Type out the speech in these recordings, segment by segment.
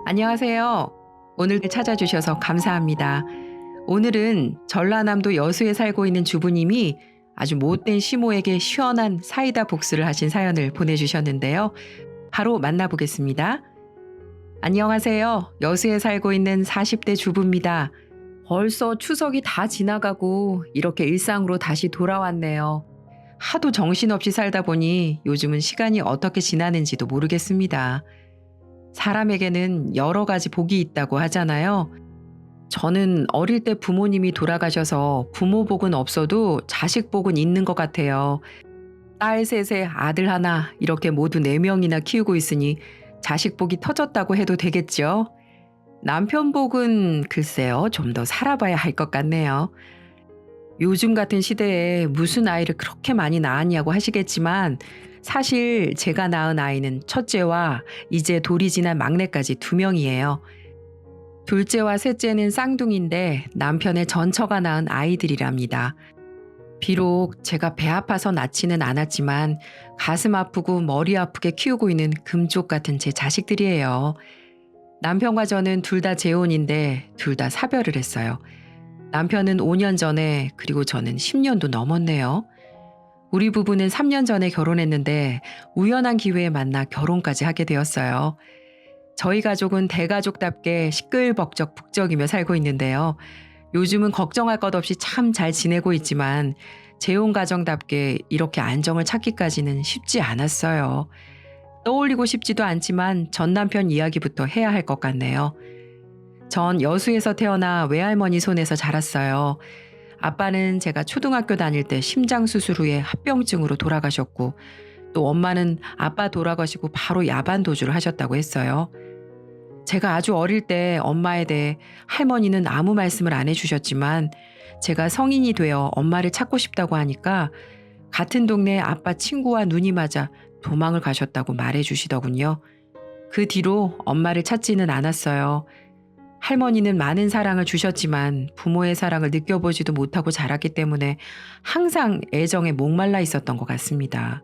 안녕하세요. 오늘 찾아주셔서 감사합니다. 오늘은 전라남도 여수에 살고 있는 주부님이 아주 못된 시모에게 시원한 사이다 복수를 하신 사연을 보내주셨는데요. 바로 만나보겠습니다. 안녕하세요. 여수에 살고 있는 40대 주부입니다. 벌써 추석이 다 지나가고 이렇게 일상으로 다시 돌아왔네요. 하도 정신없이 살다 보니 요즘은 시간이 어떻게 지나는지도 모르겠습니다. 사람에게는 여러 가지 복이 있다고 하잖아요. 저는 어릴 때 부모님이 돌아가셔서 부모 복은 없어도 자식 복은 있는 것 같아요. 딸 셋에 아들 하나 이렇게 모두 4명이나 키우고 있으니 자식 복이 터졌다고 해도 되겠죠. 남편 복은 글쎄요, 좀 더 살아봐야 할 것 같네요. 요즘 같은 시대에 무슨 아이를 그렇게 많이 낳았냐고 하시겠지만 사실 제가 낳은 아이는 첫째와 이제 돌이 지난 막내까지 2명이에요. 둘째와 셋째는 쌍둥이인데 남편의 전처가 낳은 아이들이랍니다. 비록 제가 배 아파서 낳지는 않았지만 가슴 아프고 머리 아프게 키우고 있는 금쪽 같은 제 자식들이에요. 남편과 저는 둘 다 재혼인데 둘 다 사별을 했어요. 남편은 5년 전에, 그리고 저는 10년도 넘었네요. 우리 부부는 3년 전에 결혼했는데 우연한 기회에 만나 결혼까지 하게 되었어요. 저희 가족은 대가족답게 시끌벅적 북적이며 살고 있는데요. 요즘은 걱정할 것 없이 참 잘 지내고 있지만 재혼 가정답게 이렇게 안정을 찾기까지는 쉽지 않았어요. 떠올리고 싶지도 않지만 전 남편 이야기부터 해야 할 것 같네요. 전 여수에서 태어나 외할머니 손에서 자랐어요. 아빠는 제가 초등학교 다닐 때 심장 수술 후에 합병증으로 돌아가셨고, 또 엄마는 아빠 돌아가시고 바로 야반 도주를 하셨다고 했어요. 제가 아주 어릴 때 엄마에 대해 할머니는 아무 말씀을 안 해주셨지만 제가 성인이 되어 엄마를 찾고 싶다고 하니까 같은 동네 아빠 친구와 눈이 맞아 도망을 가셨다고 말해주시더군요. 그 뒤로 엄마를 찾지는 않았어요. 할머니는 많은 사랑을 주셨지만 부모의 사랑을 느껴보지도 못하고 자랐기 때문에 항상 애정에 목말라 있었던 것 같습니다.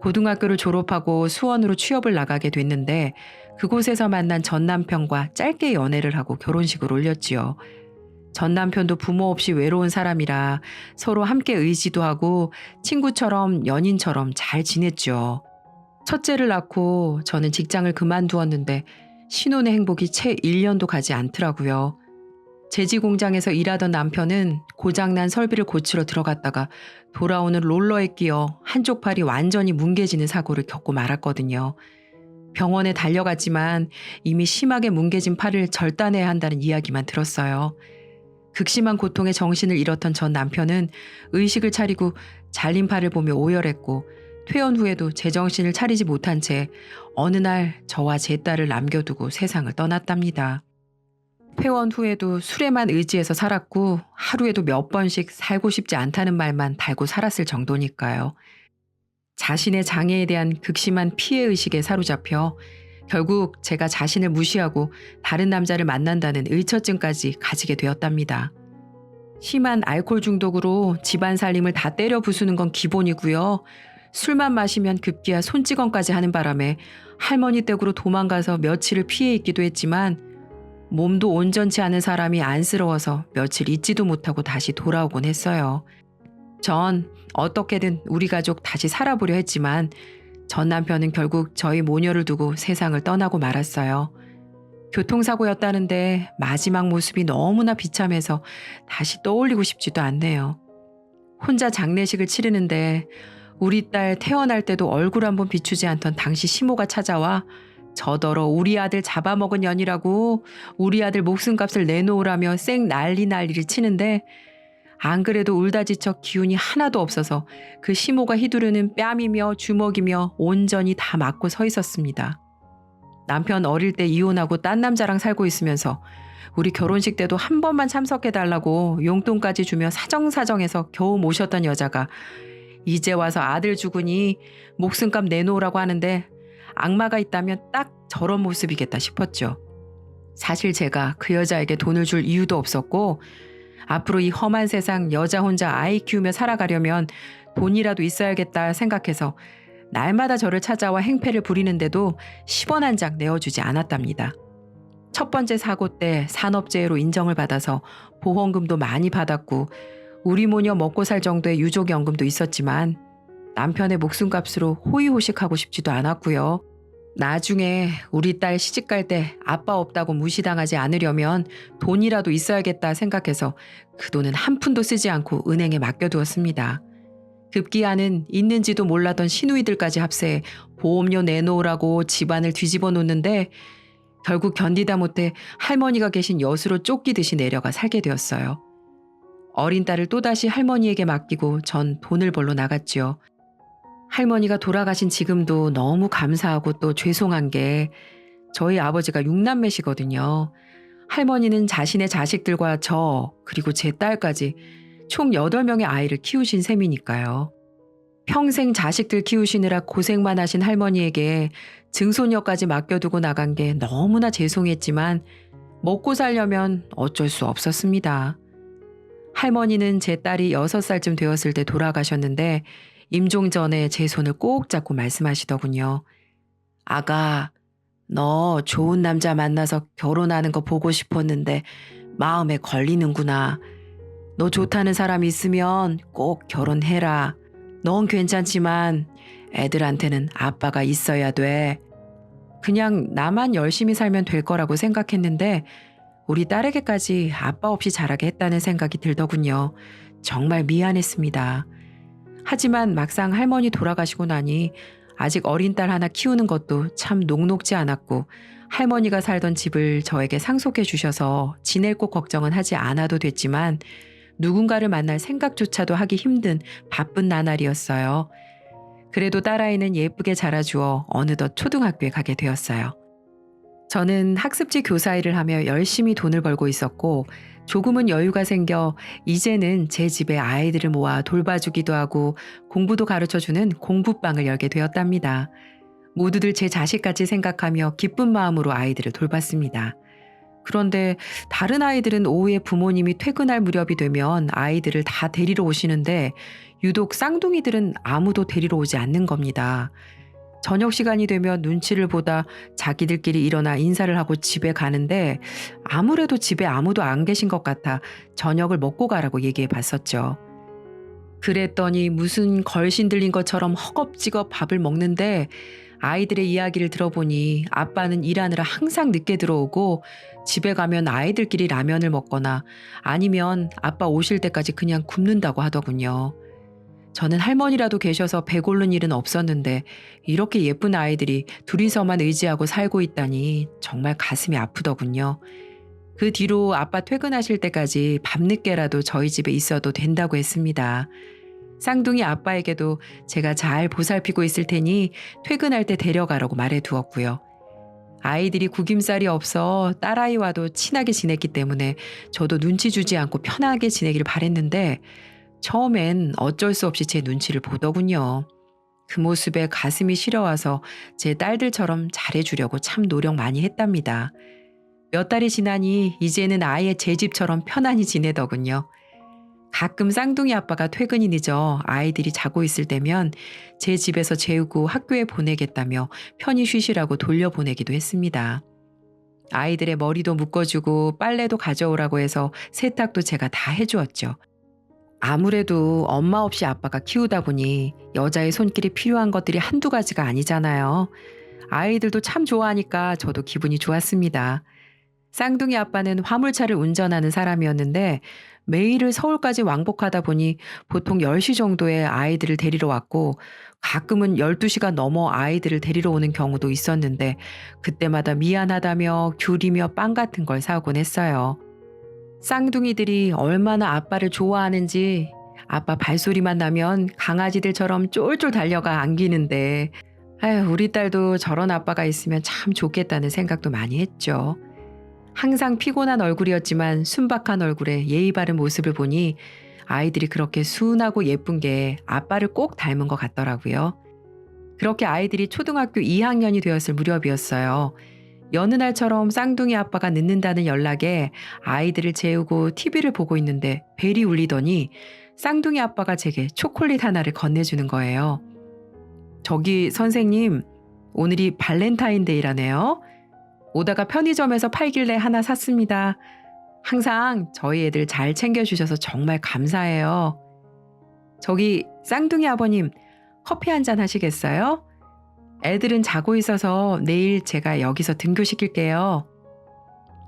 고등학교를 졸업하고 수원으로 취업을 나가게 됐는데 그곳에서 만난 전 남편과 짧게 연애를 하고 결혼식을 올렸지요. 전 남편도 부모 없이 외로운 사람이라 서로 함께 의지도 하고 친구처럼 연인처럼 잘 지냈죠. 첫째를 낳고 저는 직장을 그만두었는데 신혼의 행복이 채 1년도 가지 않더라고요. 제지 공장에서 일하던 남편은 고장난 설비를 고치러 들어갔다가 돌아오는 롤러에 끼어 한쪽 팔이 완전히 뭉개지는 사고를 겪고 말았거든요. 병원에 달려갔지만 이미 심하게 뭉개진 팔을 절단해야 한다는 이야기만 들었어요. 극심한 고통에 정신을 잃었던 전 남편은 의식을 차리고 잘린 팔을 보며 오열했고 퇴원 후에도 제정신을 차리지 못한 채 어느 날 저와 제 딸을 남겨두고 세상을 떠났답니다. 퇴원 후에도 술에만 의지해서 살았고 하루에도 몇 번씩 살고 싶지 않다는 말만 달고 살았을 정도니까요. 자신의 장애에 대한 극심한 피해의식에 사로잡혀 결국 제가 자신을 무시하고 다른 남자를 만난다는 의처증까지 가지게 되었답니다. 심한 알코올 중독으로 집안 살림을 다 때려 부수는 건 기본이고요. 술만 마시면 급기야 손찌검까지 하는 바람에 할머니 댁으로 도망가서 며칠을 피해 있기도 했지만 몸도 온전치 않은 사람이 안쓰러워서 며칠 있지도 못하고 다시 돌아오곤 했어요. 전 어떻게든 우리 가족 다시 살아보려 했지만 전 남편은 결국 저희 모녀를 두고 세상을 떠나고 말았어요. 교통사고였다는데 마지막 모습이 너무나 비참해서 다시 떠올리고 싶지도 않네요. 혼자 장례식을 치르는데 우리 딸 태어날 때도 얼굴 한번 비추지 않던 당시 시모가 찾아와 저더러 우리 아들 잡아먹은 년이라고 우리 아들 목숨값을 내놓으라며 쌩 난리를 치는데 안 그래도 울다 지쳐 기운이 하나도 없어서 그 시모가 휘두르는 뺨이며 주먹이며 온전히 다 맞고 서 있었습니다. 남편 어릴 때 이혼하고 딴 남자랑 살고 있으면서 우리 결혼식 때도 한 번만 참석해달라고 용돈까지 주며 사정사정해서 겨우 모셨던 여자가 이제 와서 아들 죽으니 목숨값 내놓으라고 하는데 악마가 있다면 딱 저런 모습이겠다 싶었죠. 사실 제가 그 여자에게 돈을 줄 이유도 없었고 앞으로 이 험한 세상 여자 혼자 아이 키우며 살아가려면 돈이라도 있어야겠다 생각해서 날마다 저를 찾아와 행패를 부리는데도 10원 한 장 내어주지 않았답니다. 첫 번째 사고 때 산업재해로 인정을 받아서 보험금도 많이 받았고 우리 모녀 먹고 살 정도의 유족연금도 있었지만 남편의 목숨값으로 호의호식하고 싶지도 않았고요. 나중에 우리 딸 시집갈 때 아빠 없다고 무시당하지 않으려면 돈이라도 있어야겠다 생각해서 그 돈은 한 푼도 쓰지 않고 은행에 맡겨두었습니다. 급기야는 있는지도 몰랐던 시누이들까지 합세해 보험료 내놓으라고 집안을 뒤집어 놓는데 결국 견디다 못해 할머니가 계신 여수로 쫓기듯이 내려가 살게 되었어요. 어린 딸을 또다시 할머니에게 맡기고 전 돈을 벌러 나갔지요. 할머니가 돌아가신 지금도 너무 감사하고 또 죄송한 게 저희 아버지가 6남매시거든요. 할머니는 자신의 자식들과 저 그리고 제 딸까지 총 8명의 아이를 키우신 셈이니까요. 평생 자식들 키우시느라 고생만 하신 할머니에게 증손녀까지 맡겨두고 나간 게 너무나 죄송했지만 먹고 살려면 어쩔 수 없었습니다. 할머니는 제 딸이 6살쯤 되었을 때 돌아가셨는데 임종 전에 제 손을 꼭 잡고 말씀하시더군요. 아가, 너 좋은 남자 만나서 결혼하는 거 보고 싶었는데 마음에 걸리는구나. 너 좋다는 사람 있으면 꼭 결혼해라. 넌 괜찮지만 애들한테는 아빠가 있어야 돼. 그냥 나만 열심히 살면 될 거라고 생각했는데 우리 딸에게까지 아빠 없이 자라게 했다는 생각이 들더군요. 정말 미안했습니다. 하지만 막상 할머니 돌아가시고 나니 아직 어린 딸 하나 키우는 것도 참 녹록지 않았고 할머니가 살던 집을 저에게 상속해 주셔서 지낼 곳 걱정은 하지 않아도 됐지만 누군가를 만날 생각조차도 하기 힘든 바쁜 나날이었어요. 그래도 딸아이는 예쁘게 자라주어 어느덧 초등학교에 가게 되었어요. 저는 학습지 교사 일을 하며 열심히 돈을 벌고 있었고 조금은 여유가 생겨 이제는 제 집에 아이들을 모아 돌봐주기도 하고 공부도 가르쳐주는 공부방을 열게 되었답니다. 모두들 제 자식같이 생각하며 기쁜 마음으로 아이들을 돌봤습니다. 그런데 다른 아이들은 오후에 부모님이 퇴근할 무렵이 되면 아이들을 다 데리러 오시는데 유독 쌍둥이들은 아무도 데리러 오지 않는 겁니다. 저녁 시간이 되면 눈치를 보다 자기들끼리 일어나 인사를 하고 집에 가는데 아무래도 집에 아무도 안 계신 것 같아 저녁을 먹고 가라고 얘기해 봤었죠. 그랬더니 무슨 걸신 들린 것처럼 허겁지겁 밥을 먹는데 아이들의 이야기를 들어보니 아빠는 일하느라 항상 늦게 들어오고 집에 가면 아이들끼리 라면을 먹거나 아니면 아빠 오실 때까지 그냥 굶는다고 하더군요. 저는 할머니라도 계셔서 배고른 일은 없었는데 이렇게 예쁜 아이들이 둘이서만 의지하고 살고 있다니 정말 가슴이 아프더군요. 그 뒤로 아빠 퇴근하실 때까지 밤늦게라도 저희 집에 있어도 된다고 했습니다. 쌍둥이 아빠에게도 제가 잘 보살피고 있을 테니 퇴근할 때 데려가라고 말해두었고요. 아이들이 구김살이 없어 딸아이와도 친하게 지냈기 때문에 저도 눈치 주지 않고 편하게 지내기를 바랬는데 처음엔 어쩔 수 없이 제 눈치를 보더군요. 그 모습에 가슴이 시려와서 제 딸들처럼 잘해주려고 참 노력 많이 했답니다. 몇 달이 지나니 이제는 아예 제 집처럼 편안히 지내더군요. 가끔 쌍둥이 아빠가 퇴근이 늦어 아이들이 자고 있을 때면 제 집에서 재우고 학교에 보내겠다며 편히 쉬시라고 돌려보내기도 했습니다. 아이들의 머리도 묶어주고 빨래도 가져오라고 해서 세탁도 제가 다 해주었죠. 아무래도 엄마 없이 아빠가 키우다 보니 여자의 손길이 필요한 것들이 한두 가지가 아니잖아요. 아이들도 참 좋아하니까 저도 기분이 좋았습니다. 쌍둥이 아빠는 화물차를 운전하는 사람이었는데 매일을 서울까지 왕복하다 보니 보통 10시 정도에 아이들을 데리러 왔고 가끔은 12시가 넘어 아이들을 데리러 오는 경우도 있었는데 그때마다 미안하다며 귤이며 빵 같은 걸 사오곤 했어요. 쌍둥이들이 얼마나 아빠를 좋아하는지 아빠 발소리만 나면 강아지들처럼 쫄쫄 달려가 안기는데 아유, 우리 딸도 저런 아빠가 있으면 참 좋겠다는 생각도 많이 했죠. 항상 피곤한 얼굴이었지만 순박한 얼굴에 예의 바른 모습을 보니 아이들이 그렇게 순하고 예쁜 게 아빠를 꼭 닮은 것 같더라고요. 그렇게 아이들이 초등학교 2학년이 되었을 무렵이었어요. 여느 날처럼 쌍둥이 아빠가 늦는다는 연락에 아이들을 재우고 TV를 보고 있는데 벨이 울리더니 쌍둥이 아빠가 제게 초콜릿 하나를 건네주는 거예요. 저기 선생님, 오늘이 발렌타인데이라네요. 오다가 편의점에서 팔길래 하나 샀습니다. 항상 저희 애들 잘 챙겨주셔서 정말 감사해요. 저기 쌍둥이 아버님, 커피 한 잔 하시겠어요? 애들은 자고 있어서 내일 제가 여기서 등교시킬게요.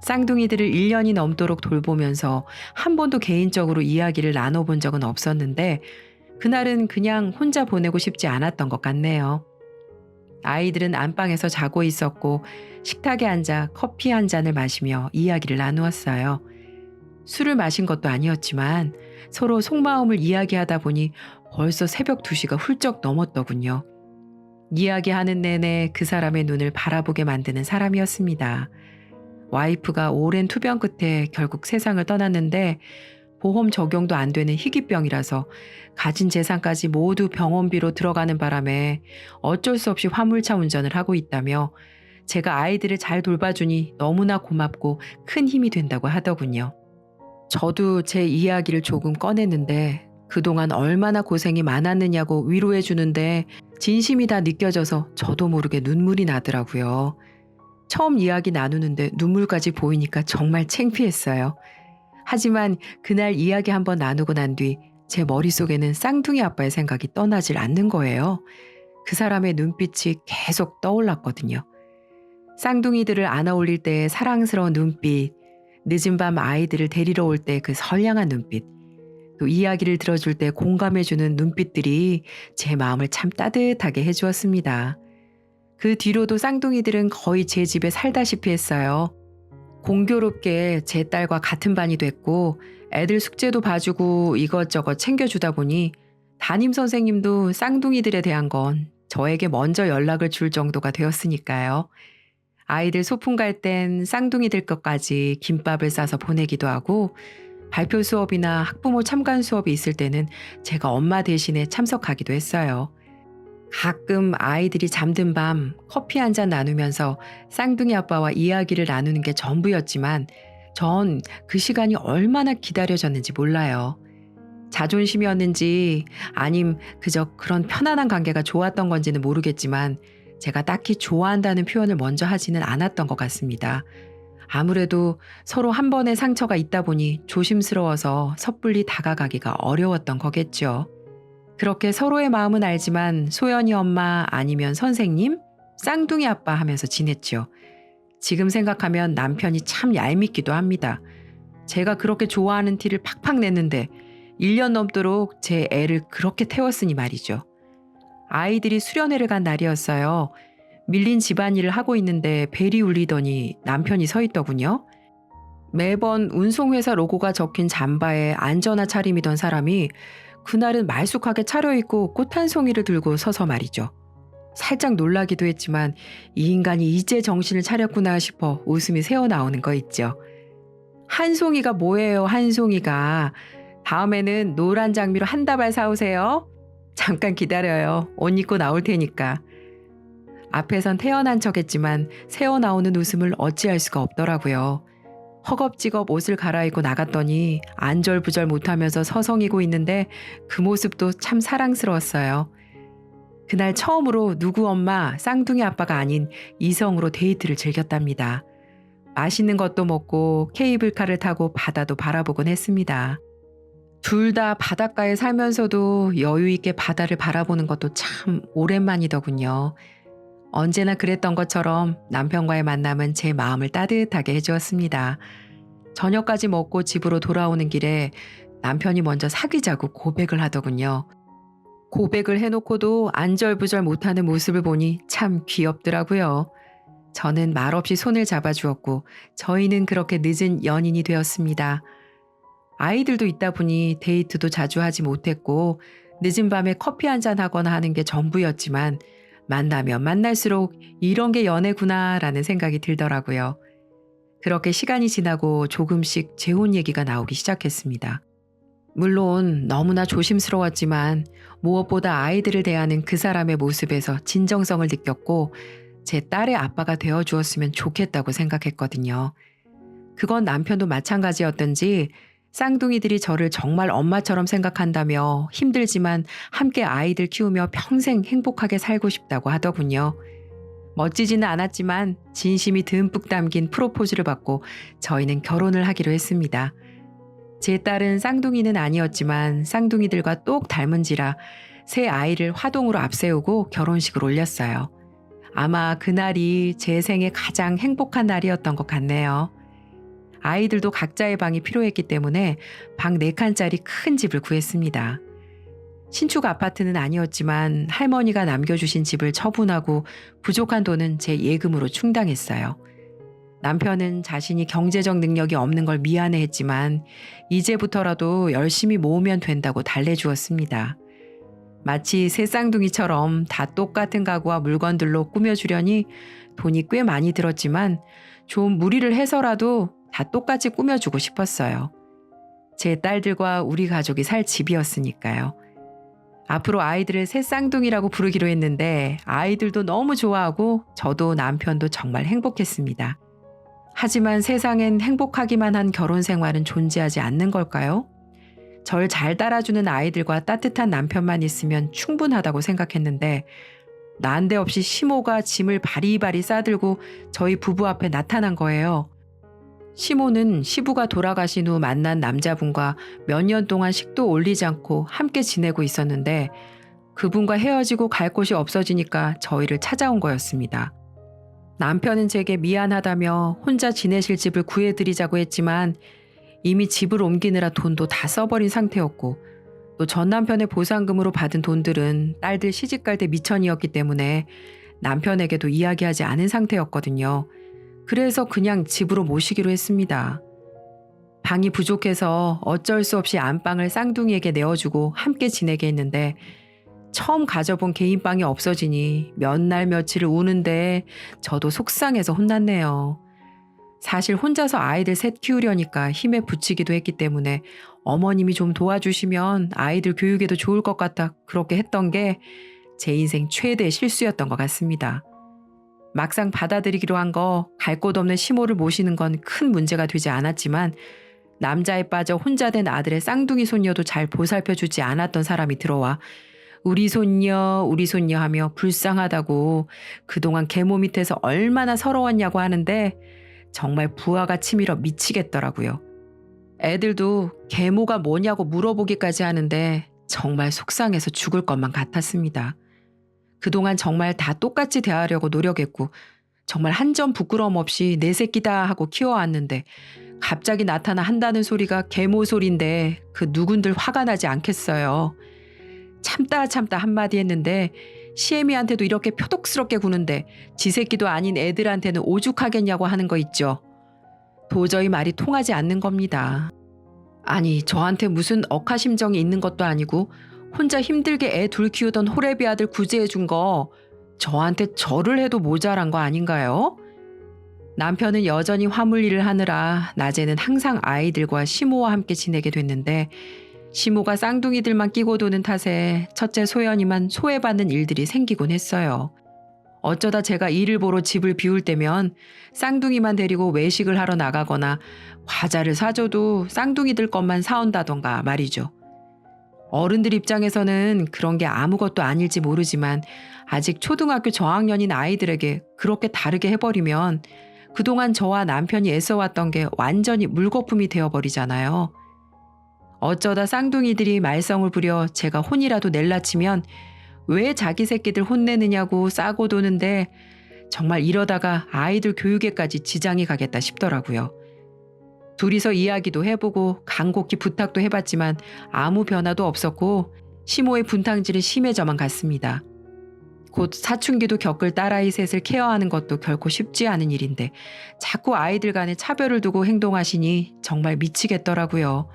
쌍둥이들을 1년이 넘도록 돌보면서 한 번도 개인적으로 이야기를 나눠본 적은 없었는데 그날은 그냥 혼자 보내고 싶지 않았던 것 같네요. 아이들은 안방에서 자고 있었고 식탁에 앉아 커피 한 잔을 마시며 이야기를 나누었어요. 술을 마신 것도 아니었지만 서로 속마음을 이야기하다 보니 벌써 새벽 2시가 훌쩍 넘었더군요. 이야기하는 내내 그 사람의 눈을 바라보게 만드는 사람이었습니다. 와이프가 오랜 투병 끝에 결국 세상을 떠났는데 보험 적용도 안 되는 희귀병이라서 가진 재산까지 모두 병원비로 들어가는 바람에 어쩔 수 없이 화물차 운전을 하고 있다며 제가 아이들을 잘 돌봐주니 너무나 고맙고 큰 힘이 된다고 하더군요. 저도 제 이야기를 조금 꺼냈는데 그동안 얼마나 고생이 많았느냐고 위로해 주는데 진심이 다 느껴져서 저도 모르게 눈물이 나더라고요. 처음 이야기 나누는데 눈물까지 보이니까 정말 창피했어요. 하지만 그날 이야기 한번 나누고 난 뒤 제 머릿속에는 쌍둥이 아빠의 생각이 떠나질 않는 거예요. 그 사람의 눈빛이 계속 떠올랐거든요. 쌍둥이들을 안아 올릴 때의 사랑스러운 눈빛, 늦은 밤 아이들을 데리러 올 때 그 선량한 눈빛, 또 이야기를 들어줄 때 공감해주는 눈빛들이 제 마음을 참 따뜻하게 해주었습니다. 그 뒤로도 쌍둥이들은 거의 제 집에 살다시피 했어요. 공교롭게 제 딸과 같은 반이 됐고 애들 숙제도 봐주고 이것저것 챙겨주다 보니 담임 선생님도 쌍둥이들에 대한 건 저에게 먼저 연락을 줄 정도가 되었으니까요. 아이들 소풍 갈 땐 쌍둥이들 것까지 김밥을 싸서 보내기도 하고 발표 수업이나 학부모 참관 수업이 있을 때는 제가 엄마 대신에 참석하기도 했어요. 가끔 아이들이 잠든 밤 커피 한 잔 나누면서 쌍둥이 아빠와 이야기를 나누는 게 전부였지만 전 그 시간이 얼마나 기다려졌는지 몰라요. 자존심이었는지 아님 그저 그런 편안한 관계가 좋았던 건지는 모르겠지만 제가 딱히 좋아한다는 표현을 먼저 하지는 않았던 것 같습니다. 아무래도 서로 한 번의 상처가 있다 보니 조심스러워서 섣불리 다가가기가 어려웠던 거겠죠. 그렇게 서로의 마음은 알지만 소연이 엄마 아니면 선생님, 쌍둥이 아빠 하면서 지냈죠. 지금 생각하면 남편이 참 얄밉기도 합니다. 제가 그렇게 좋아하는 티를 팍팍 냈는데 1년 넘도록 제 애를 그렇게 태웠으니 말이죠. 아이들이 수련회를 간 날이었어요. 밀린 집안일을 하고 있는데 벨이 울리더니 남편이 서 있더군요. 매번 운송회사 로고가 적힌 잠바에 안전화 차림이던 사람이 그날은 말쑥하게 차려입고 꽃 한 송이를 들고 서서 말이죠. 살짝 놀라기도 했지만 이 인간이 이제 정신을 차렸구나 싶어 웃음이 새어나오는 거 있죠. 한 송이가 뭐예요, 한 송이가. 다음에는 노란 장미로 한 다발 사오세요. 잠깐 기다려요. 옷 입고 나올 테니까. 앞에선 태연한 척했지만 새어나오는 웃음을 어찌할 수가 없더라고요. 허겁지겁 옷을 갈아입고 나갔더니 안절부절 못하면서 서성이고 있는데 그 모습도 참 사랑스러웠어요. 그날 처음으로 누구 엄마, 쌍둥이 아빠가 아닌 이성으로 데이트를 즐겼답니다. 맛있는 것도 먹고 케이블카를 타고 바다도 바라보곤 했습니다. 둘 다 바닷가에 살면서도 여유 있게 바다를 바라보는 것도 참 오랜만이더군요. 언제나 그랬던 것처럼 남편과의 만남은 제 마음을 따뜻하게 해주었습니다. 저녁까지 먹고 집으로 돌아오는 길에 남편이 먼저 사귀자고 고백을 하더군요. 고백을 해놓고도 안절부절 못하는 모습을 보니 참 귀엽더라고요. 저는 말없이 손을 잡아주었고 저희는 그렇게 늦은 연인이 되었습니다. 아이들도 있다 보니 데이트도 자주 하지 못했고 늦은 밤에 커피 한잔 하거나 하는 게 전부였지만 만나면 만날수록 이런 게 연애구나라는 생각이 들더라고요. 그렇게 시간이 지나고 조금씩 재혼 얘기가 나오기 시작했습니다. 물론 너무나 조심스러웠지만 무엇보다 아이들을 대하는 그 사람의 모습에서 진정성을 느꼈고 제 딸의 아빠가 되어주었으면 좋겠다고 생각했거든요. 그건 남편도 마찬가지였던지 쌍둥이들이 저를 정말 엄마처럼 생각한다며 힘들지만 함께 아이들 키우며 평생 행복하게 살고 싶다고 하더군요. 멋지지는 않았지만 진심이 듬뿍 담긴 프로포즈를 받고 저희는 결혼을 하기로 했습니다. 제 딸은 쌍둥이는 아니었지만 쌍둥이들과 똑 닮은지라 새 아이를 화동으로 앞세우고 결혼식을 올렸어요. 아마 그날이 제 생애 가장 행복한 날이었던 것 같네요. 아이들도 각자의 방이 필요했기 때문에 방 4칸짜리 큰 집을 구했습니다. 신축 아파트는 아니었지만 할머니가 남겨주신 집을 처분하고 부족한 돈은 제 예금으로 충당했어요. 남편은 자신이 경제적 능력이 없는 걸 미안해했지만 이제부터라도 열심히 모으면 된다고 달래주었습니다. 마치 새 쌍둥이처럼 다 똑같은 가구와 물건들로 꾸며주려니 돈이 꽤 많이 들었지만 좀 무리를 해서라도 다 똑같이 꾸며주고 싶었어요. 제 딸들과 우리 가족이 살 집이었으니까요. 앞으로 아이들을 새 쌍둥이라고 부르기로 했는데 아이들도 너무 좋아하고 저도 남편도 정말 행복했습니다. 하지만 세상엔 행복하기만 한 결혼 생활은 존재하지 않는 걸까요? 절 잘 따라주는 아이들과 따뜻한 남편만 있으면 충분하다고 생각했는데 난데없이 시모가 짐을 바리바리 싸들고 저희 부부 앞에 나타난 거예요. 시모는 시부가 돌아가신 후 만난 남자분과 몇 년 동안 식도 올리지 않고 함께 지내고 있었는데 그분과 헤어지고 갈 곳이 없어지니까 저희를 찾아온 거였습니다. 남편은 제게 미안하다며 혼자 지내실 집을 구해드리자고 했지만 이미 집을 옮기느라 돈도 다 써버린 상태였고 또 전 남편의 보상금으로 받은 돈들은 딸들 시집갈 때 미천이었기 때문에 남편에게도 이야기하지 않은 상태였거든요. 그래서 그냥 집으로 모시기로 했습니다. 방이 부족해서 어쩔 수 없이 안방을 쌍둥이에게 내어주고 함께 지내게 했는데 처음 가져본 개인방이 없어지니 몇 날 며칠을 우는데 저도 속상해서 혼났네요. 사실 혼자서 아이들 셋 키우려니까 힘에 부치기도 했기 때문에 어머님이 좀 도와주시면 아이들 교육에도 좋을 것 같아 그렇게 했던 게 제 인생 최대의 실수였던 것 같습니다. 막상 받아들이기로 한 거 갈 곳 없는 시모를 모시는 건 큰 문제가 되지 않았지만 남자에 빠져 혼자 된 아들의 쌍둥이 손녀도 잘 보살펴주지 않았던 사람이 들어와 우리 손녀 하며 불쌍하다고 그동안 계모 밑에서 얼마나 서러웠냐고 하는데 정말 부하가 치밀어 미치겠더라고요. 애들도 계모가 뭐냐고 물어보기까지 하는데 정말 속상해서 죽을 것만 같았습니다. 그동안 정말 다 똑같이 대하려고 노력했고 정말 한 점 부끄러움 없이 내 새끼다 하고 키워왔는데 갑자기 나타나 한다는 소리가 계모 소리인데 그 누군들 화가 나지 않겠어요. 참다 한마디 했는데 시애미한테도 이렇게 표독스럽게 구는데 지 새끼도 아닌 애들한테는 오죽하겠냐고 하는 거 있죠. 도저히 말이 통하지 않는 겁니다. 아니 저한테 무슨 억하심정이 있는 것도 아니고 혼자 힘들게 애 둘 키우던 호래비 아들 구제해 준 거 저한테 절을 해도 모자란 거 아닌가요? 남편은 여전히 화물일을 하느라 낮에는 항상 아이들과 시모와 함께 지내게 됐는데 시모가 쌍둥이들만 끼고 도는 탓에 첫째 소연이만 소외받는 일들이 생기곤 했어요. 어쩌다 제가 일을 보러 집을 비울 때면 쌍둥이만 데리고 외식을 하러 나가거나 과자를 사줘도 쌍둥이들 것만 사온다던가 말이죠. 어른들 입장에서는 그런 게 아무것도 아닐지 모르지만 아직 초등학교 저학년인 아이들에게 그렇게 다르게 해버리면 그동안 저와 남편이 애써왔던 게 완전히 물거품이 되어버리잖아요. 어쩌다 쌍둥이들이 말썽을 부려 제가 혼이라도 낼라 치면 왜 자기 새끼들 혼내느냐고 싸고 도는데 정말 이러다가 아이들 교육에까지 지장이 가겠다 싶더라고요. 둘이서 이야기도 해보고 간곡히 부탁도 해봤지만 아무 변화도 없었고 시모의 분탕질은 심해져만 갔습니다. 곧 사춘기도 겪을 딸아이 셋을 케어하는 것도 결코 쉽지 않은 일인데 자꾸 아이들 간에 차별을 두고 행동하시니 정말 미치겠더라고요.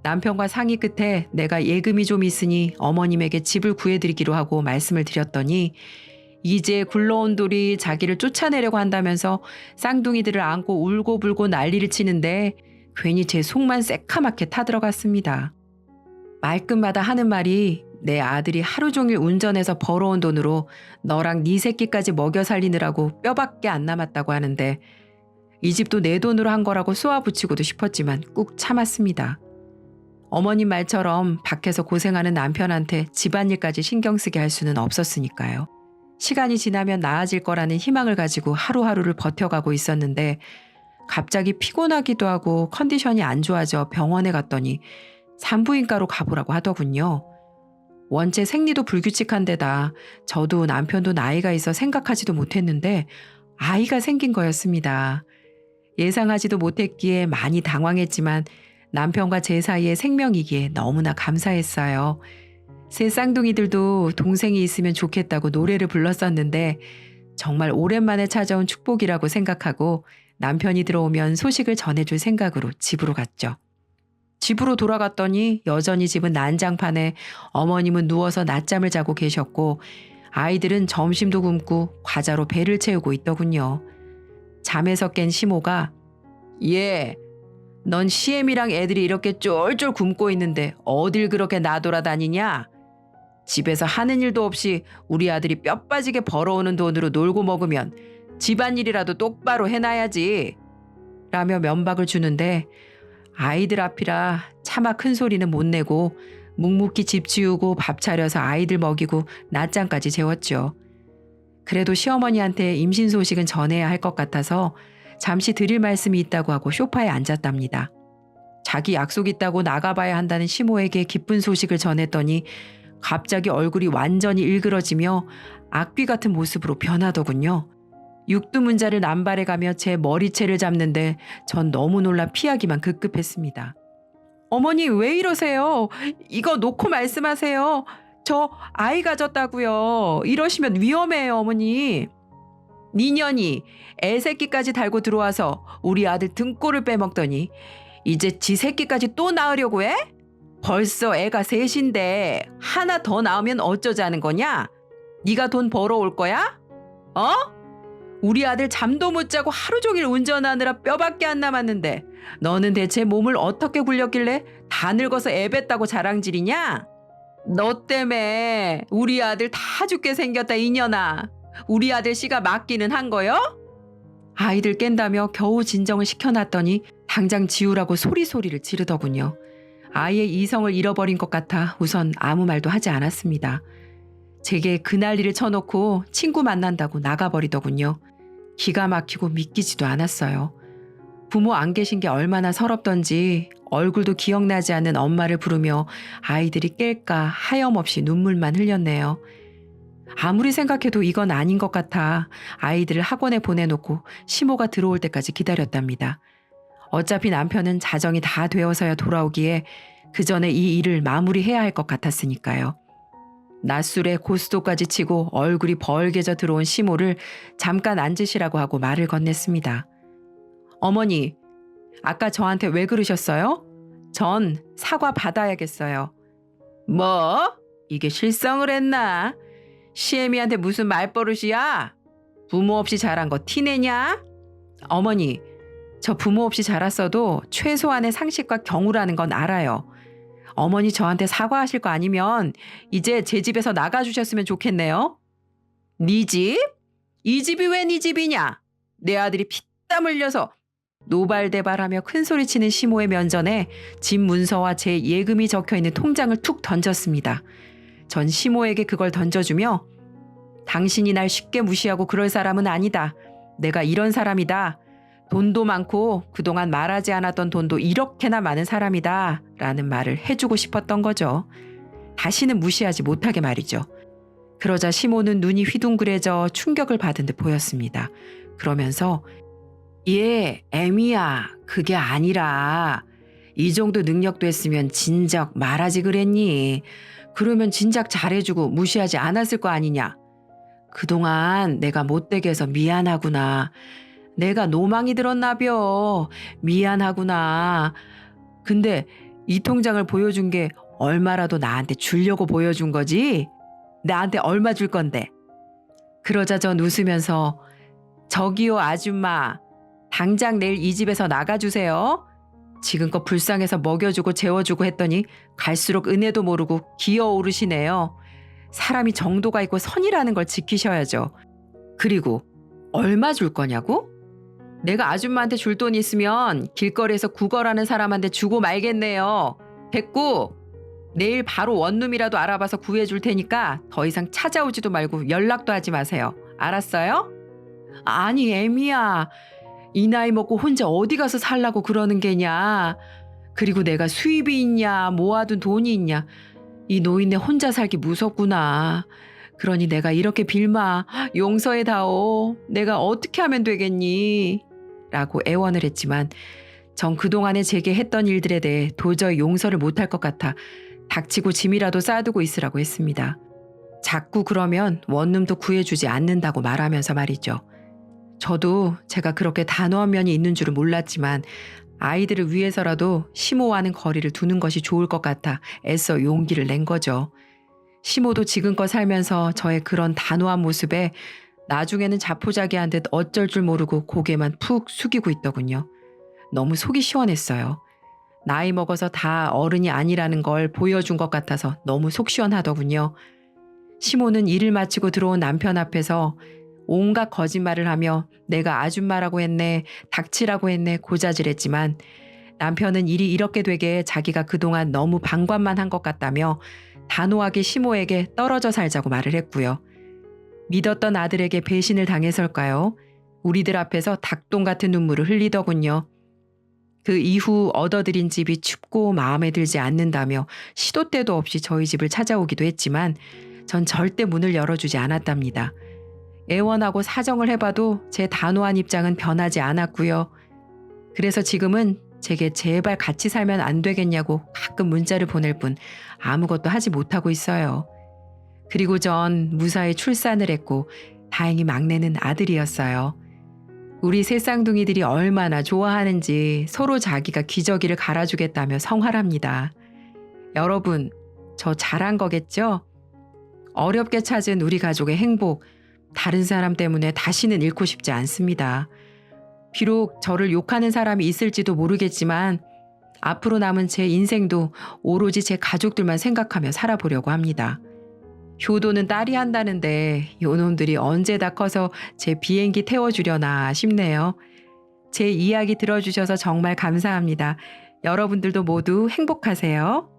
남편과 상의 끝에 내가 예금이 좀 있으니 어머님에게 집을 구해드리기로 하고 말씀을 드렸더니 이제 굴러온 돌이 자기를 쫓아내려고 한다면서 쌍둥이들을 안고 울고불고 난리를 치는데 괜히 제 속만 새카맣게 타들어갔습니다. 말끝마다 하는 말이 내 아들이 하루 종일 운전해서 벌어온 돈으로 너랑 네 새끼까지 먹여 살리느라고 뼈밖에 안 남았다고 하는데 이 집도 내 돈으로 한 거라고 쏘아붙이고도 싶었지만 꾹 참았습니다. 어머님 말처럼 밖에서 고생하는 남편한테 집안일까지 신경 쓰게 할 수는 없었으니까요. 시간이 지나면 나아질 거라는 희망을 가지고 하루하루를 버텨가고 있었는데 갑자기 피곤하기도 하고 컨디션이 안 좋아져 병원에 갔더니 산부인과로 가보라고 하더군요. 원체 생리도 불규칙한 데다 저도 남편도 나이가 있어 생각하지도 못했는데 아이가 생긴 거였습니다. 예상하지도 못했기에 많이 당황했지만 남편과 제 사이의 생명이기에 너무나 감사했어요. 새 쌍둥이들도 동생이 있으면 좋겠다고 노래를 불렀었는데 정말 오랜만에 찾아온 축복이라고 생각하고 남편이 들어오면 소식을 전해줄 생각으로 집으로 갔죠. 집으로 돌아갔더니 여전히 집은 난장판에 어머님은 누워서 낮잠을 자고 계셨고 아이들은 점심도 굶고 과자로 배를 채우고 있더군요. 잠에서 깬 시모가 "얘, 넌 시엠이랑 애들이 이렇게 쫄쫄 굶고 있는데 어딜 그렇게 나돌아다니냐? 집에서 하는 일도 없이 우리 아들이 뼈 빠지게 벌어오는 돈으로 놀고 먹으면 집안일이라도 똑바로 해놔야지." 라며 면박을 주는데 아이들 앞이라 차마 큰 소리는 못 내고 묵묵히 집 치우고 밥 차려서 아이들 먹이고 낮잠까지 재웠죠. 그래도 시어머니한테 임신 소식은 전해야 할 것 같아서 잠시 드릴 말씀이 있다고 하고 소파에 앉았답니다. 자기 약속 있다고 나가봐야 한다는 시모에게 기쁜 소식을 전했더니 갑자기 얼굴이 완전히 일그러지며 악귀 같은 모습으로 변하더군요. 육두문자를 남발해가며 제 머리채를 잡는데 전 너무 놀라 피하기만 급급했습니다. "어머니 왜 이러세요? 이거 놓고 말씀하세요. 저 아이 가졌다고요. 이러시면 위험해요, 어머니." "니년이 애새끼까지 달고 들어와서 우리 아들 등골을 빼먹더니 이제 지 새끼까지 또 낳으려고 해? 벌써 애가 셋인데 하나 더 낳으면 어쩌자는 거냐? 네가 돈 벌어올 거야? 어? 우리 아들 잠도 못 자고 하루 종일 운전하느라 뼈밖에 안 남았는데 너는 대체 몸을 어떻게 굴렸길래 다 늙어서 애 뱉다고 자랑질이냐? 너 때문에 우리 아들 다 죽게 생겼다 이년아. 우리 아들 씨가 맞기는 한 거요?" 아이들 깬다며 겨우 진정을 시켜놨더니 당장 지우라고 소리소리를 지르더군요. 아이의 이성을 잃어버린 것 같아 우선 아무 말도 하지 않았습니다. 제게 그 난리를 쳐놓고 친구 만난다고 나가버리더군요. 기가 막히고 믿기지도 않았어요. 부모 안 계신 게 얼마나 서럽던지 얼굴도 기억나지 않는 엄마를 부르며 아이들이 깰까 하염없이 눈물만 흘렸네요. 아무리 생각해도 이건 아닌 것 같아 아이들을 학원에 보내놓고 시모가 들어올 때까지 기다렸답니다. 어차피 남편은 자정이 다 되어서야 돌아오기에 그 전에 이 일을 마무리해야 할 것 같았으니까요. 낮술에 고스톱까지 치고 얼굴이 벌게져 들어온 시모를 잠깐 앉으시라고 하고 말을 건넸습니다. "어머니, 아까 저한테 왜 그러셨어요? 전 사과 받아야겠어요." "뭐? 이게 실성을 했나? 시애미한테 무슨 말버릇이야? 부모 없이 자란 거 티내냐?" "어머니, 저 부모 없이 자랐어도 최소한의 상식과 경우라는 건 알아요. 어머니 저한테 사과하실 거 아니면 이제 제 집에서 나가주셨으면 좋겠네요." "네 집? 이 집이 왜 네 집이냐? 내 아들이 피땀 흘려서..." 노발대발하며 큰소리치는 시모의 면전에 집 문서와 제 예금이 적혀있는 통장을 툭 던졌습니다. 전 시모에게 그걸 던져주며 "당신이 날 쉽게 무시하고 그럴 사람은 아니다. 내가 이런 사람이다. 돈도 많고 그동안 말하지 않았던 돈도 이렇게나 많은 사람이다 라는 말을 해주고 싶었던 거죠. 다시는 무시하지 못하게 말이죠. 그러자 시모는 눈이 휘둥그레져 충격을 받은 듯 보였습니다. 그러면서 "얘, 애미야, 그게 아니라 이 정도 능력도 했으면 진작 말하지 그랬니? 그러면 진작 잘해주고 무시하지 않았을 거 아니냐? 그동안 내가 못되게 해서 미안하구나. 내가 노망이 들었나벼. 미안하구나. 근데 이 통장을 보여준 게 얼마라도 나한테 주려고 보여준 거지? 나한테 얼마 줄 건데?" 그러자 전 웃으면서 "저기요 아줌마, 당장 내일 이 집에서 나가주세요. 지금껏 불쌍해서 먹여주고 재워주고 했더니 갈수록 은혜도 모르고 기어오르시네요. 사람이 정도가 있고 선이라는 걸 지키셔야죠. 그리고 얼마 줄 거냐고? 내가 아줌마한테 줄 돈 있으면 길거리에서 구걸하는 사람한테 주고 말겠네요. 됐고." 내일 바로 원룸이라도 알아봐서 구해줄 테니까 더 이상 찾아오지도 말고 연락도 하지 마세요. 알았어요? 아니, 애미야. 이 나이 먹고 혼자 어디 가서 살라고 그러는 게냐. 그리고 내가 수입이 있냐, 모아둔 돈이 있냐. 이 노인네 혼자 살기 무섭구나. 그러니 내가 이렇게 빌마 용서해다오. 내가 어떻게 하면 되겠니? 라고 애원을 했지만 전 그동안에 제게 했던 일들에 대해 도저히 용서를 못할 것 같아 닥치고 짐이라도 쌓아두고 있으라고 했습니다. 자꾸 그러면 원룸도 구해주지 않는다고 말하면서 말이죠. 저도 제가 그렇게 단호한 면이 있는 줄은 몰랐지만 아이들을 위해서라도 시모와는 거리를 두는 것이 좋을 것 같아 애써 용기를 낸 거죠. 시모도 지금껏 살면서 저의 그런 단호한 모습에 나중에는 자포자기한 듯 어쩔 줄 모르고 고개만 푹 숙이고 있더군요. 너무 속이 시원했어요. 나이 먹어서 다 어른이 아니라는 걸 보여준 것 같아서 너무 속 시원하더군요. 시모는 일을 마치고 들어온 남편 앞에서 온갖 거짓말을 하며 내가 아줌마라고 했네, 닥치라고 했네 고자질했지만 남편은 일이 이렇게 되게 자기가 그동안 너무 방관만 한 것 같다며 단호하게 시모에게 떨어져 살자고 말을 했고요. 믿었던 아들에게 배신을 당해서일까요? 우리들 앞에서 닭똥 같은 눈물을 흘리더군요. 그 이후 얻어들인 집이 춥고 마음에 들지 않는다며 시도 때도 없이 저희 집을 찾아오기도 했지만 전 절대 문을 열어주지 않았답니다. 애원하고 사정을 해봐도 제 단호한 입장은 변하지 않았고요. 그래서 지금은 제게 제발 같이 살면 안 되겠냐고 가끔 문자를 보낼 뿐 아무것도 하지 못하고 있어요. 그리고 전 무사히 출산을 했고 다행히 막내는 아들이었어요. 우리 새 쌍둥이들이 얼마나 좋아하는지 서로 자기가 기저귀를 갈아주겠다며 성화랍니다. 여러분, 저 잘한 거겠죠? 어렵게 찾은 우리 가족의 행복, 다른 사람 때문에 다시는 잃고 싶지 않습니다. 비록 저를 욕하는 사람이 있을지도 모르겠지만 앞으로 남은 제 인생도 오로지 제 가족들만 생각하며 살아보려고 합니다. 효도는 딸이 한다는데 요놈들이 언제 다 커서 제 비행기 태워주려나 싶네요. 제 이야기 들어주셔서 정말 감사합니다. 여러분들도 모두 행복하세요.